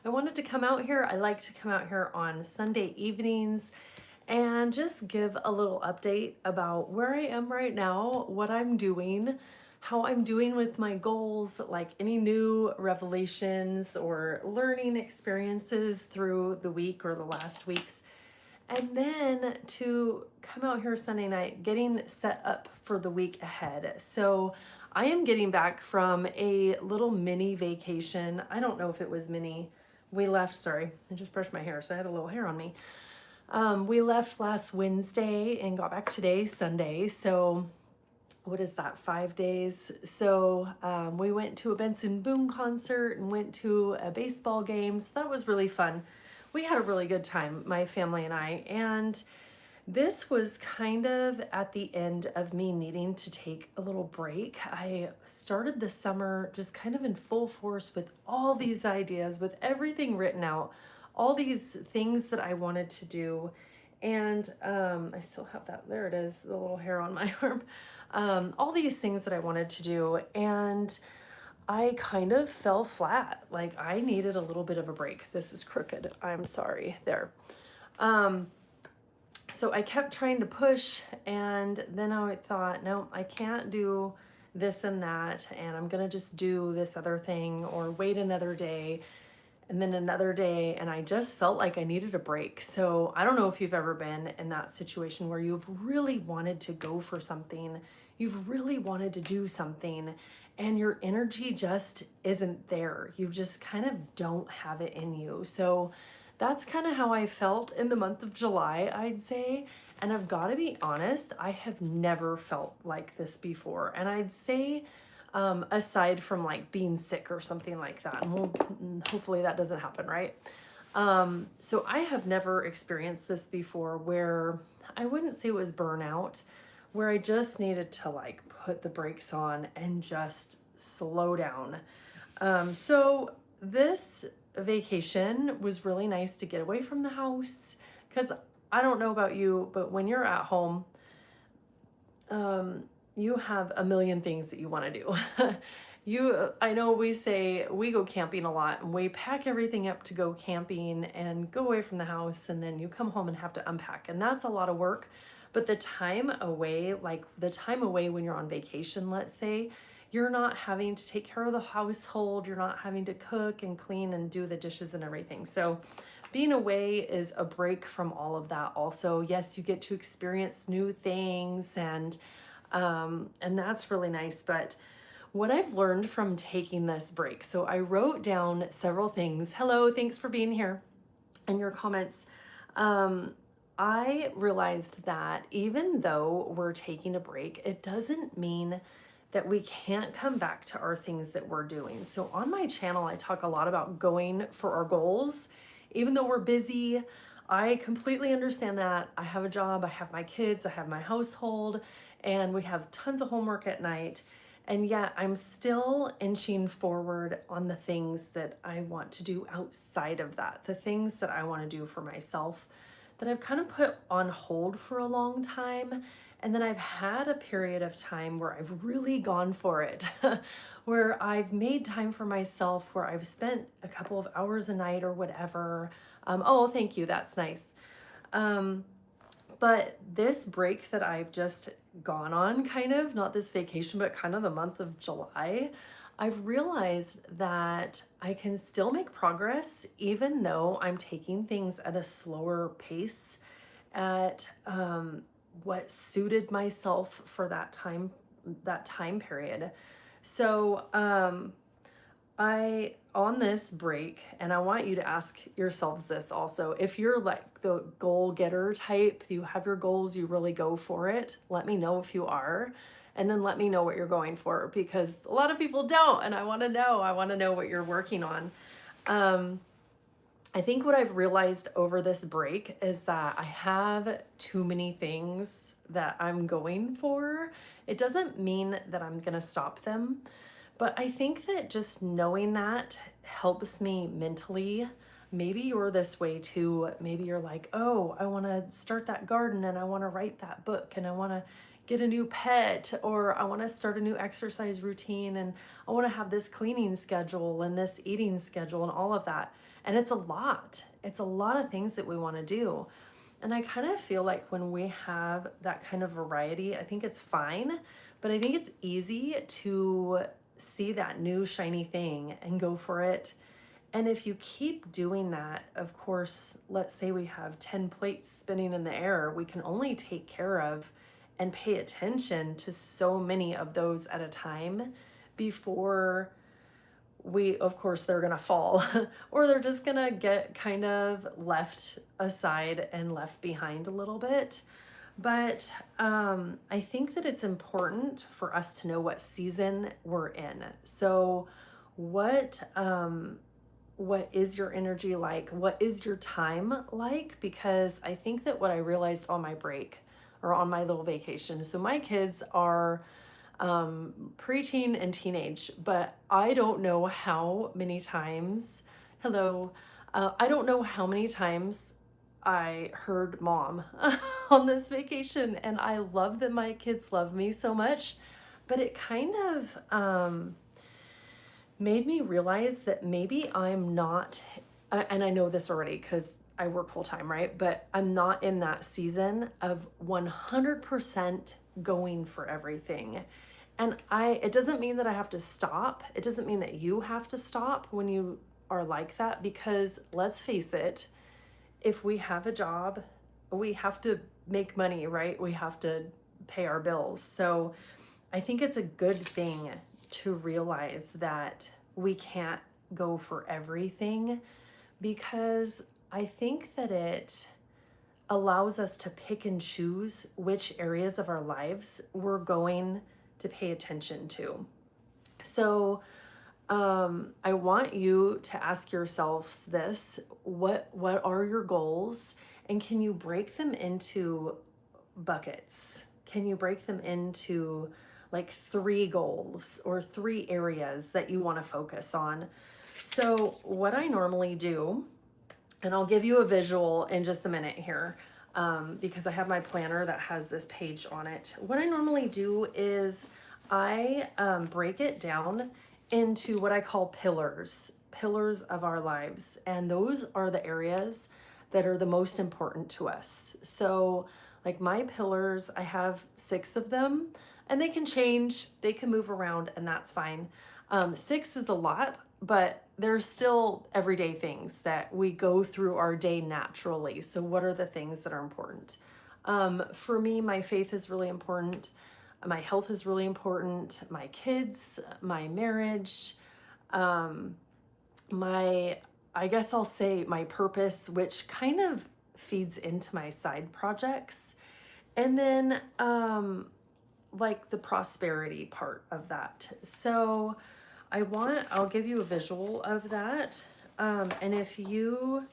I wanted to come out here. I like to come out here on Sunday evenings and just give a little update about where I am right now, what I'm doing, how I'm doing with my goals, like any new revelations or learning experiences through the week or the last weeks. And then to come out here Sunday night, getting set up for the week ahead. So I am getting back from a little mini vacation. I don't know if it was mini. We left, sorry, I just brushed my hair, so I had a little hair on me. We left last Wednesday and got back today, Sunday. So what is that, 5 days? So we went to a Benson Boone concert and went to a baseball game. So that was really fun. We had a really good time, my family and I. And this was kind of at the end of me needing to take a little break. I started the summer just kind of in full force with all these ideas, with everything written out, all these things that I wanted to do. And I still have that, there it is, the little hair on my arm. All these things that I wanted to do. And I kind of fell flat. Like I needed a little bit of a break. This is crooked. I'm sorry. There. So I kept trying to push, and then I thought, no, I can't do this and that, and I'm gonna just do this other thing or wait another day and then another day. And I just felt like I needed a break. So I don't know if you've ever been in that situation where you've really wanted to go for something, you've really wanted to do something, and your energy just isn't there. You just kind of don't have it in you. So that's kind of how I felt in the month of July, I'd say. And I've got to be honest, I have never felt like this before. And I'd say, aside from like being sick or something like that, and hopefully that doesn't happen, right? So I have never experienced this before, where I wouldn't say it was burnout, where I just needed to like put the brakes on and just slow down. So this vacation was really nice to get away from the house, because I don't know about you, but when you're at home, you have a million things that you want to do. I know we say we go camping a lot and we pack everything up to go camping and go away from the house, and then you come home and have to unpack, and that's a lot of work. But the time away, like the time away when you're on vacation, let's say, you're not having to take care of the household, you're not having to cook and clean and do the dishes and everything. So being away is a break from all of that also. Yes, you get to experience new things, and that's really nice. But what I've learned from taking this break, so I wrote down several things. Hello, thanks for being here and your comments. I realized that even though we're taking a break, it doesn't mean that we can't come back to our things that we're doing. So on my channel, I talk a lot about going for our goals. Even though we're busy, I completely understand that. I have a job, I have my kids, I have my household, and we have tons of homework at night. And yet I'm still inching forward on the things that I want to do outside of that, the things that I want to do for myself that I've kind of put on hold for a long time. And then I've had a period of time where I've really gone for it, where I've made time for myself, where I've spent a couple of hours a night or whatever. Oh, thank you. That's nice. But this break that I've just gone on, kind of, not this vacation, but kind of the month of July, I've realized that I can still make progress even though I'm taking things at a slower pace, at what suited myself for that time period. So I on this break, and I want you to ask yourselves this also. If you're like the goal getter type, you have your goals, you really go for it, let me know if you are. And then let me know what you're going for, because a lot of people don't, and I want to know what you're working on. I think what I've realized over this break is that I have too many things that I'm going for. It doesn't mean that I'm going to stop them, but I think that just knowing that helps me mentally. Maybe you're this way too. Maybe you're like, oh, I want to start that garden, and I want to write that book, and I want to get a new pet, or I want to start a new exercise routine, and I want to have this cleaning schedule and this eating schedule and all of that. And it's a lot. It's a lot of things that we want to do. And I kind of feel like when we have that kind of variety, I think it's fine, but I think it's easy to see that new shiny thing and go for it. And if you keep doing that, of course, let's say we have 10 plates spinning in the air, we can only take care of and pay attention to so many of those at a time before we, of course, they're gonna fall or they're just gonna get kind of left aside and left behind a little bit. But I think that it's important for us to know what season we're in. So what is your energy like? What is your time like? Because I think that what I realized on my break or on my little vacation, so my kids are preteen and teenage, but I don't know how many times, I don't know how many times I heard mom on this vacation, and I love that my kids love me so much, but it kind of made me realize that maybe I'm not, and I know this already because I work full time, right? But I'm not in that season of 100% going for everything. And it doesn't mean that I have to stop. It doesn't mean that you have to stop when you are like that, because let's face it, if we have a job, we have to make money, right? We have to pay our bills. So I think it's a good thing to realize that we can't go for everything, because I think that it allows us to pick and choose which areas of our lives we're going to pay attention to. So I want you to ask yourselves this: what are your goals, and can you break them into buckets? Can you break them into like 3 goals or 3 areas that you want to focus on? So what I normally do, and I'll give you a visual in just a minute here, because I have my planner that has this page on it. What I normally do is I break it down into what I call pillars of our lives. And those are the areas that are the most important to us. So like my pillars, I have 6 of them, and they can change, they can move around, and that's fine. 6 is a lot, but there's still everyday things that we go through our day naturally. So what are the things that are important? For me, my faith is really important. My health is really important. My kids, my marriage, I guess I'll say my purpose, which kind of feeds into my side projects. And then like the prosperity part of that. So I'll give you a visual of that. And if you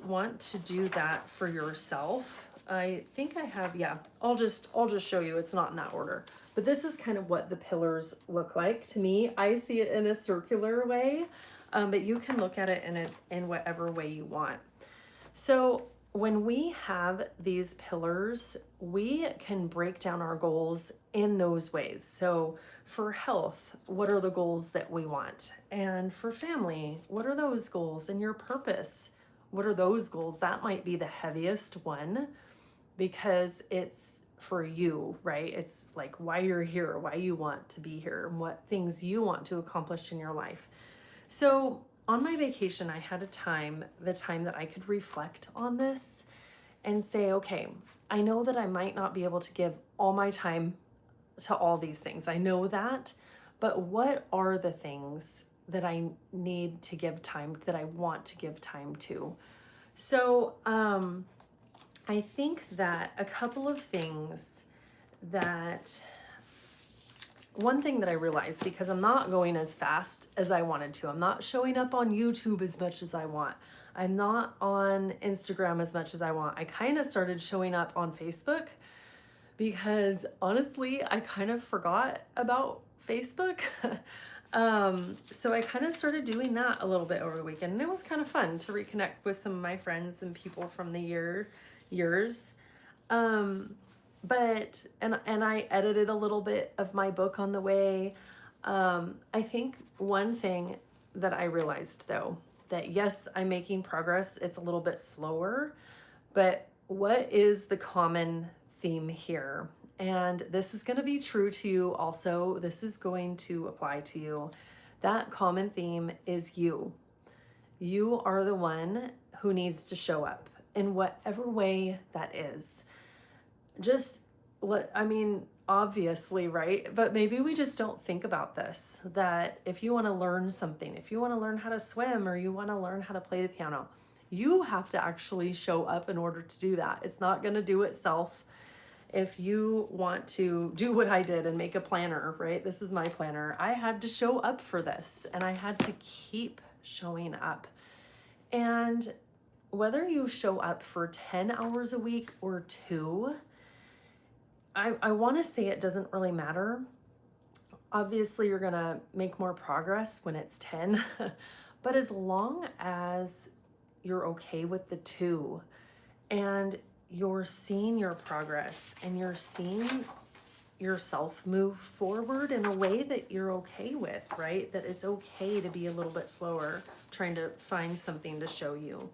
want to do that for yourself, I think I have, yeah, I'll just show you. It's not in that order, but this is kind of what the pillars look like to me. I see it in a circular way, but you can look at it in whatever way you want. So when we have these pillars, we can break down our goals in those ways. So for health, what are the goals that we want? And for family, what are those goals? And your purpose, what are those goals? That might be the heaviest one, because it's for you, right? It's like why you're here, why you want to be here, and what things you want to accomplish in your life. So on my vacation, I had the time that I could reflect on this and say, okay, I know that I might not be able to give all my time to all these things. I know that, but what are the things that I need to give time, that I want to give time to? So, I think that a couple of things one thing that I realized, because I'm not going as fast as I wanted to, I'm not showing up on YouTube as much as I want, I'm not on Instagram as much as I want. I kind of started showing up on Facebook because honestly, I kind of forgot about Facebook. So I kind of started doing that a little bit over the weekend, and it was kind of fun to reconnect with some of my friends and people from the years. And I edited a little bit of my book on the way. I think one thing that I realized though, that yes, I'm making progress. It's a little bit slower, but what is the common theme here? And this is going to be true to you also. This is going to apply to you. That common theme is you. You are the one who needs to show up in whatever way that is. Just I mean, obviously, right? But maybe we just don't think about this, that if you want to learn something, if you want to learn how to swim or you want to learn how to play the piano, you have to actually show up in order to do that. It's not going to do itself. If you want to do what I did and make a planner, right? This is my planner. I had to show up for this and I had to keep showing up. And whether you show up for 10 hours a week or 2, I want to say it doesn't really matter. Obviously, you're going to make more progress when it's 10, but as long as you're okay with the 2 and you're seeing your progress and you're seeing yourself move forward in a way that you're okay with, right? That it's okay to be a little bit slower, trying to find something to show you.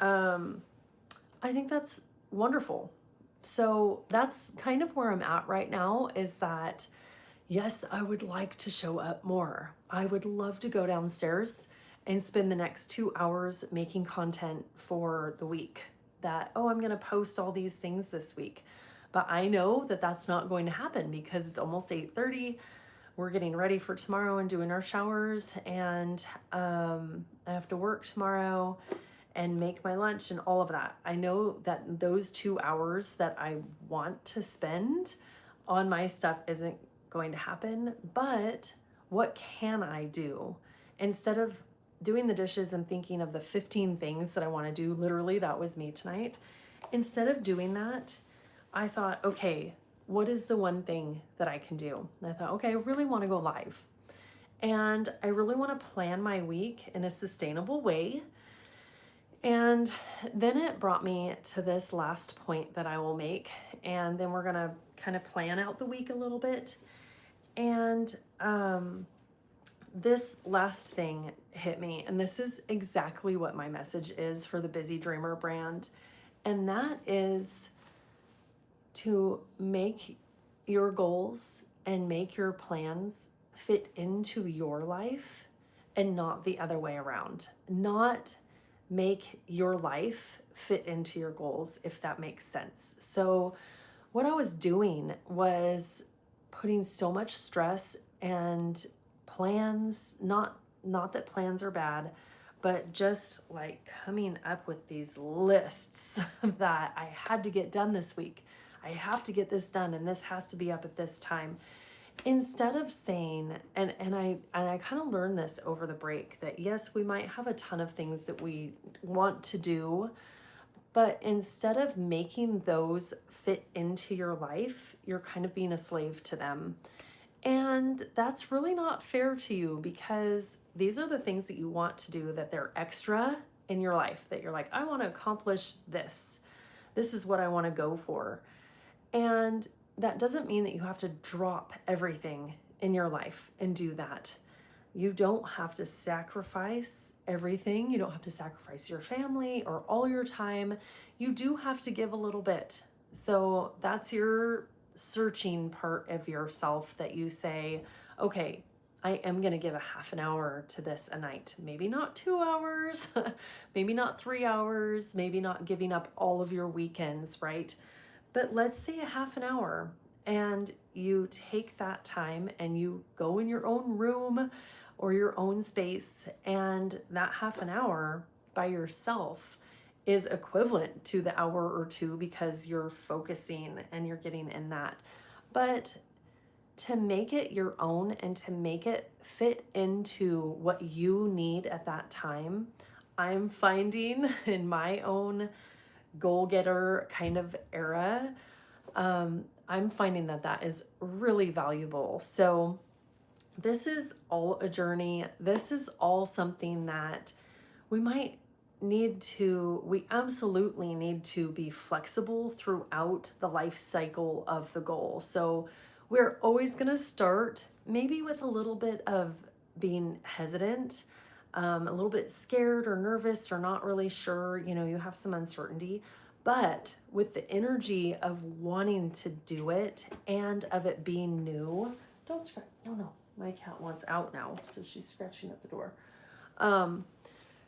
I think that's wonderful. So that's kind of where I'm at right now, is that yes, I would like to show up more. I would love to go downstairs and spend the next 2 hours making content for the week. That, oh, I'm going to post all these things this week. But I know that that's not going to happen because it's almost 8:30. We're getting ready for tomorrow and doing our showers. And I have to work tomorrow and make my lunch and all of that. I know that those 2 hours that I want to spend on my stuff isn't going to happen, but what can I do? Instead of doing the dishes and thinking of the 15 things that I want to do, literally that was me tonight. Instead of doing that, I thought, okay, what is the one thing that I can do? And I thought, okay, I really want to go live. And I really want to plan my week in a sustainable way. And then it brought me to this last point that I will make, and then we're going to kind of plan out the week a little bit. And this last thing hit me, and this is exactly what my message is for the Busy Dreamer brand, and that is to make your goals and make your plans fit into your life and not the other way around. Not make your life fit into your goals, if that makes sense. So what I was doing was putting so much stress and plans, not that plans are bad, but just like coming up with these lists that I had to get done this week. I have to get this done and this has to be up at this time. Instead of saying, and I kind of learned this over the break, that yes, we might have a ton of things that we want to do, but instead of making those fit into your life, you're kind of being a slave to them. And that's really not fair to you, because these are the things that you want to do, that they're extra in your life, that you're like, I want to accomplish this. This is what I want to go for. And that doesn't mean that you have to drop everything in your life and do that. You don't have to sacrifice everything. You don't have to sacrifice your family or all your time. You do have to give a little bit. So that's your searching part of yourself, that you say, okay, I am going to give a half an hour to this a night. Maybe not 2 hours, maybe not 3 hours, maybe not giving up all of your weekends, right? But let's say a half an hour, and you take that time and you go in your own room or your own space, and that half an hour by yourself is equivalent to the hour or 2, because you're focusing and you're getting in that. But to make it your own and to make it fit into what you need at that time, I'm finding in my own goal-getter kind of era, I'm finding that that is really valuable. So this is all a journey. This is all something that we might we absolutely need to be flexible throughout the life cycle of the goal. So we're always going to start maybe with a little bit of being hesitant, a little bit scared or nervous or not really sure, you have some uncertainty, but with the energy of wanting to do it and of it being new. Don't scratch. No, my cat wants out now, so she's scratching at the door.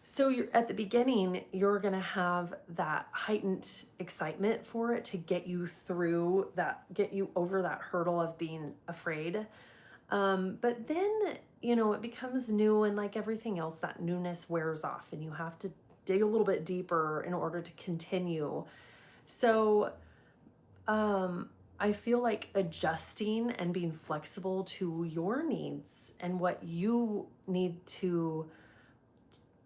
So you're at the beginning, you're going to have that heightened excitement for it to get you through that, get you over that hurdle of being afraid. But then, it becomes new, and like everything else, that newness wears off and you have to dig a little bit deeper in order to continue. So, I feel like adjusting and being flexible to your needs and what you need to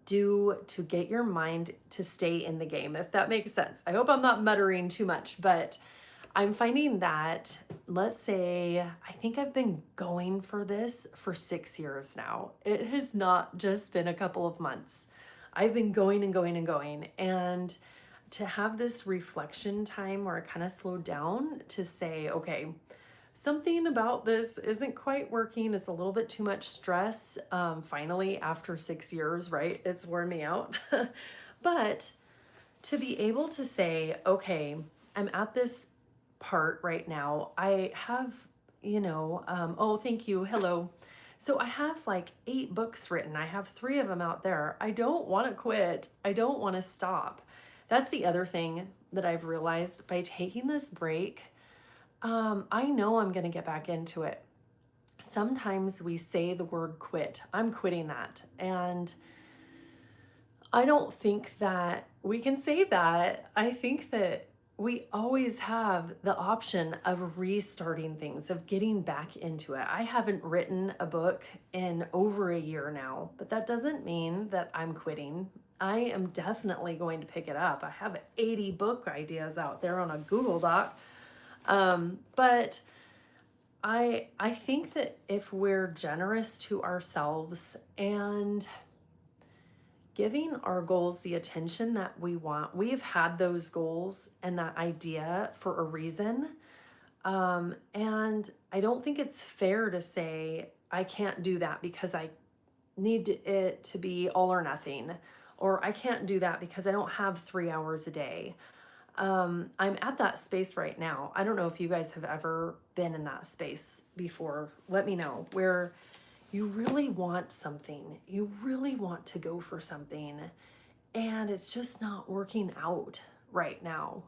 do to get your mind to stay in the game, if that makes sense. I hope I'm not muttering too much, but I'm finding that, let's say, I think I've been going for this for 6 years now. It has not just been a couple of months. I've been going and going and going. And to have this reflection time where I kind of slowed down to say, okay, something about this isn't quite working. It's a little bit too much stress. Finally, after 6 years, right? It's worn me out. But to be able to say, okay, I'm at this part right now. I have, oh, thank you. Hello. So I have like 8 books written. I have 3 of them out there. I don't want to quit. I don't want to stop. That's the other thing that I've realized by taking this break. I know I'm going to get back into it. Sometimes we say the word quit. I'm quitting that. And I don't think that we can say that. I think that we always have the option of restarting things, of getting back into it. I haven't written a book in over a year now, but that doesn't mean that I'm quitting. I am definitely going to pick it up. I have 80 book ideas out there on a Google Doc. But I think that if we're generous to ourselves and giving our goals the attention that we want, we've had those goals and that idea for a reason. And I don't think it's fair to say, I can't do that because I need it to be all or nothing, or I can't do that because I don't have 3 hours a day. I'm at that space right now. I don't know if you guys have ever been in that space before. Let me know, where you really want something. You really want to go for something, and it's just not working out right now.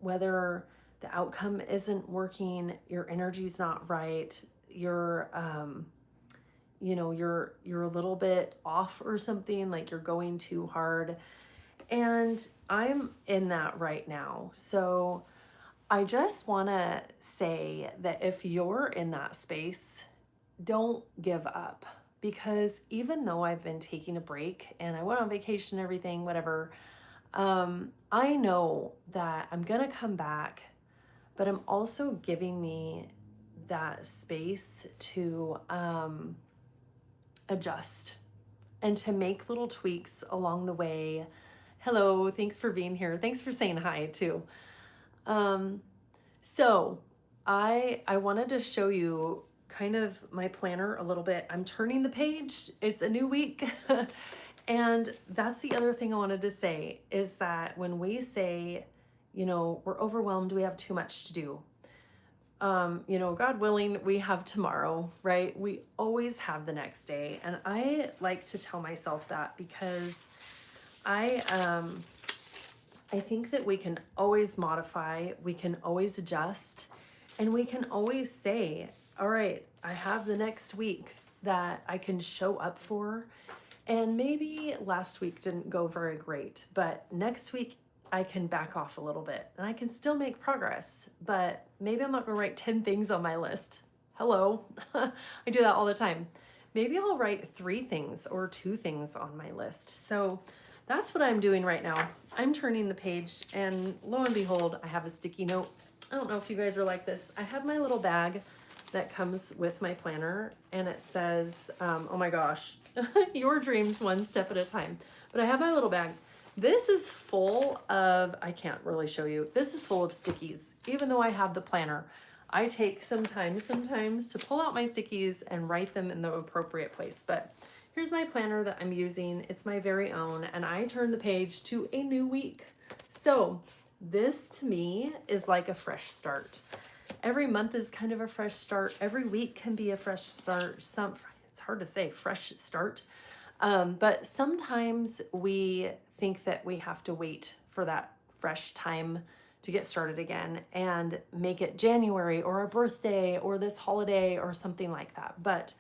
Whether the outcome isn't working, your energy's not right, you're you're a little bit off or something, like you're going too hard. And I'm in that right now. So I just want to say that if you're in that space, don't give up. Because even though I've been taking a break and I went on vacation, everything, whatever, I know that I'm going to come back, but I'm also giving me that space to adjust and to make little tweaks along the way. Hello, thanks for being here. Thanks for saying hi too. So I wanted to show you kind of my planner a little bit. I'm turning the page. It's a new week. And that's the other thing I wanted to say, is that when we say, we're overwhelmed, we have too much to do. God willing, we have tomorrow, right? We always have the next day. And I like to tell myself that, because I think that we can always modify, we can always adjust, and we can always say, all right, I have the next week that I can show up for. And maybe last week didn't go very great, but next week I can back off a little bit and I can still make progress. But maybe I'm not going to write 10 things on my list. Hello. I do that all the time. Maybe I'll write 3 things or 2 things on my list. So that's what I'm doing right now. I'm turning the page, and lo and behold, I have a sticky note. I don't know if you guys are like this. I have my little bag that comes with my planner, and it says, oh my gosh, your dreams one step at a time. But I have my little bag, This is full of, I can't really show you, this is full of stickies. Even though I have the planner, I take some time sometimes to pull out my stickies and write them in the appropriate place. But here's my planner that I'm using. It's my very own, and I turn the page to a new week. So this to me is like a fresh start. Every month is kind of a fresh start. Every week can be a fresh start. It's hard to say, fresh start. But sometimes we think that we have to wait for that fresh time to get started again and make it January or a birthday or this holiday or something like that. But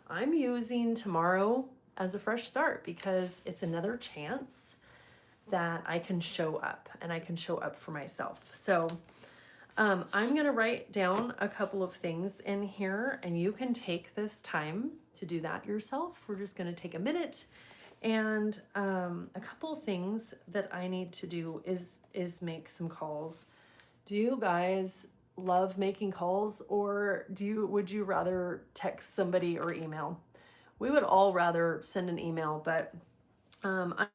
I'm using tomorrow as a fresh start because it's another chance that I can show up and I can show up for myself. So I'm going to write down a couple of things in here, and you can take this time to do that yourself. We're just going to take a minute, and a couple of things that I need to do is make some calls. Do you guys love making calls, or would you rather text somebody or email? We would all rather send an email, but I'm